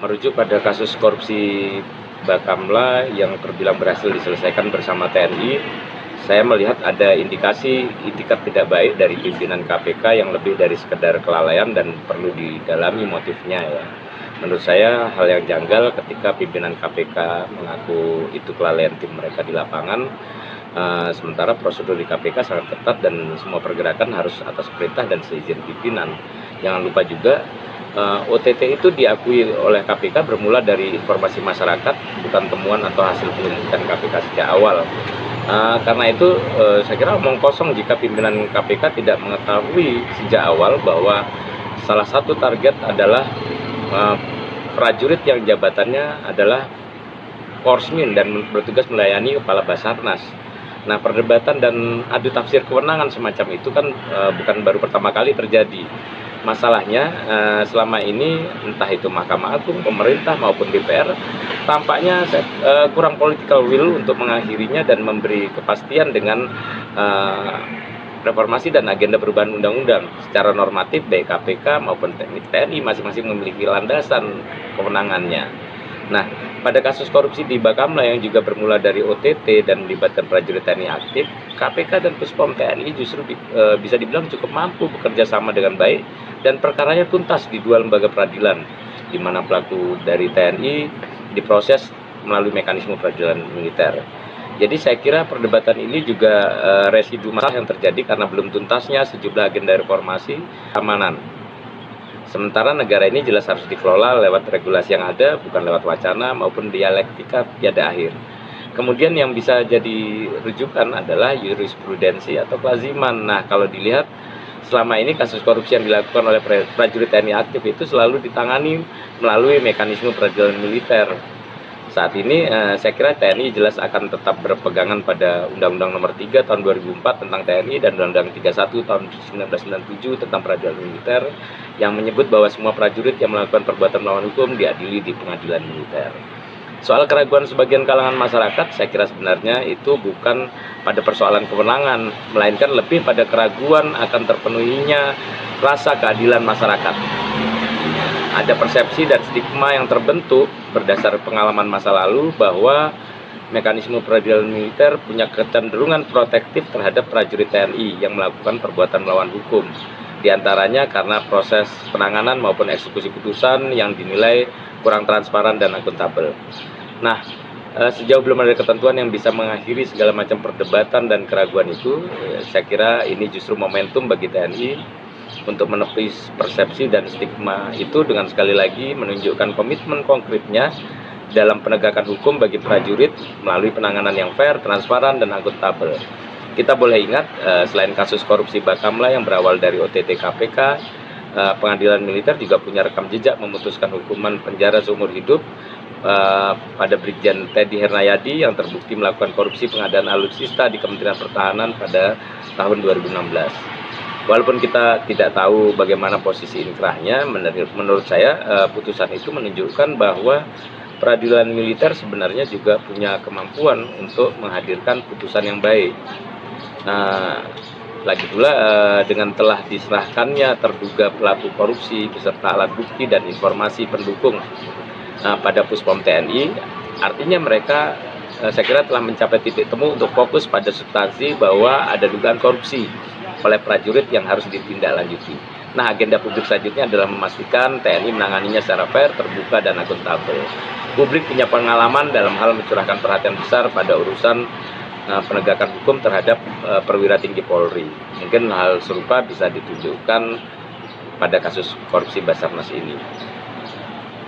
Merujuk pada kasus korupsi Bakamla yang terbilang berhasil diselesaikan bersama TNI, saya melihat ada indikasi itikat tidak baik dari pimpinan KPK yang lebih dari sekedar kelalaian dan perlu didalami motifnya ya. Menurut saya hal yang janggal ketika pimpinan KPK mengaku itu kelalaian tim mereka di lapangan, sementara prosedur di KPK sangat ketat dan semua pergerakan harus atas perintah dan seizin pimpinan. Jangan lupa juga OTT itu diakui oleh KPK bermula dari informasi masyarakat, bukan temuan atau hasil penyelidikan KPK sejak awal. Karena itu saya kira omong kosong jika pimpinan KPK tidak mengetahui sejak awal bahwa salah satu target adalah prajurit yang jabatannya adalah Korsmin dan bertugas melayani Kepala Basarnas. Nah, perdebatan dan adu tafsir kewenangan semacam itu kan bukan baru pertama kali terjadi. Masalahnya selama ini entah itu Mahkamah Agung, pemerintah maupun DPR tampaknya kurang political will untuk mengakhirinya dan memberi kepastian dengan reformasi dan agenda perubahan undang-undang. Secara normatif baik KPK maupun TNI masing-masing memiliki landasan kewenangannya. Nah, pada kasus korupsi di Bakamla yang juga bermula dari OTT dan melibatkan prajurit TNI aktif, KPK dan Puspom TNI justru bisa dibilang cukup mampu bekerja sama dengan baik dan perkaranya tuntas di dua lembaga peradilan, di mana pelaku dari TNI diproses melalui mekanisme peradilan militer. Jadi saya kira perdebatan ini juga residu masalah yang terjadi karena belum tuntasnya sejumlah agenda reformasi keamanan. Sementara negara ini jelas harus dikelola lewat regulasi yang ada, bukan lewat wacana maupun dialektika tiada akhir. Kemudian yang bisa jadi rujukan adalah jurisprudensi atau kelaziman. Nah, kalau dilihat selama ini kasus korupsi yang dilakukan oleh prajurit TNI aktif itu selalu ditangani melalui mekanisme peradilan militer. Saat ini saya kira TNI jelas akan tetap berpegangan pada Undang-Undang Nomor 3 Tahun 2004 tentang TNI dan Undang-Undang 31 Tahun 1997 tentang peradilan militer yang menyebut bahwa semua prajurit yang melakukan perbuatan melawan hukum diadili di pengadilan militer. Soal keraguan sebagian kalangan masyarakat, saya kira sebenarnya itu bukan pada persoalan kewenangan, melainkan lebih pada keraguan akan terpenuhinya rasa keadilan masyarakat. Ada persepsi dan stigma yang terbentuk berdasar pengalaman masa lalu bahwa mekanisme peradilan militer punya kecenderungan protektif terhadap prajurit TNI yang melakukan perbuatan melawan hukum. Di antaranya karena proses penanganan maupun eksekusi putusan yang dinilai kurang transparan dan akuntabel. Nah, sejauh belum ada ketentuan yang bisa mengakhiri segala macam perdebatan dan keraguan itu, saya kira ini justru momentum bagi TNI untuk menepis persepsi dan stigma itu dengan sekali lagi menunjukkan komitmen konkretnya dalam penegakan hukum bagi prajurit melalui penanganan yang fair, transparan, dan akuntabel. Kita boleh ingat, selain kasus korupsi Bakamla yang berawal dari OTT KPK, pengadilan militer juga punya rekam jejak memutuskan hukuman penjara seumur hidup pada Brigjen Teddy Hernayadi yang terbukti melakukan korupsi pengadaan alutsista di Kementerian Pertahanan pada tahun 2016. Walaupun kita tidak tahu bagaimana posisi inkrahnya, menurut saya putusan itu menunjukkan bahwa peradilan militer sebenarnya juga punya kemampuan untuk menghadirkan putusan yang baik. Lagi pula dengan telah diserahkannya terduga pelaku korupsi beserta alat bukti dan informasi pendukung pada Puspom TNI, artinya mereka saya kira telah mencapai titik temu untuk fokus pada substansi bahwa ada dugaan korupsi oleh prajurit yang harus ditindaklanjuti. Nah, agenda publik selanjutnya adalah memastikan TNI menanganinya secara fair, terbuka, dan akuntabel. Publik punya pengalaman dalam hal mencurahkan perhatian besar pada urusan penegakan hukum terhadap perwira tinggi Polri. Mungkin hal serupa bisa ditunjukkan pada kasus korupsi Basarnas ini.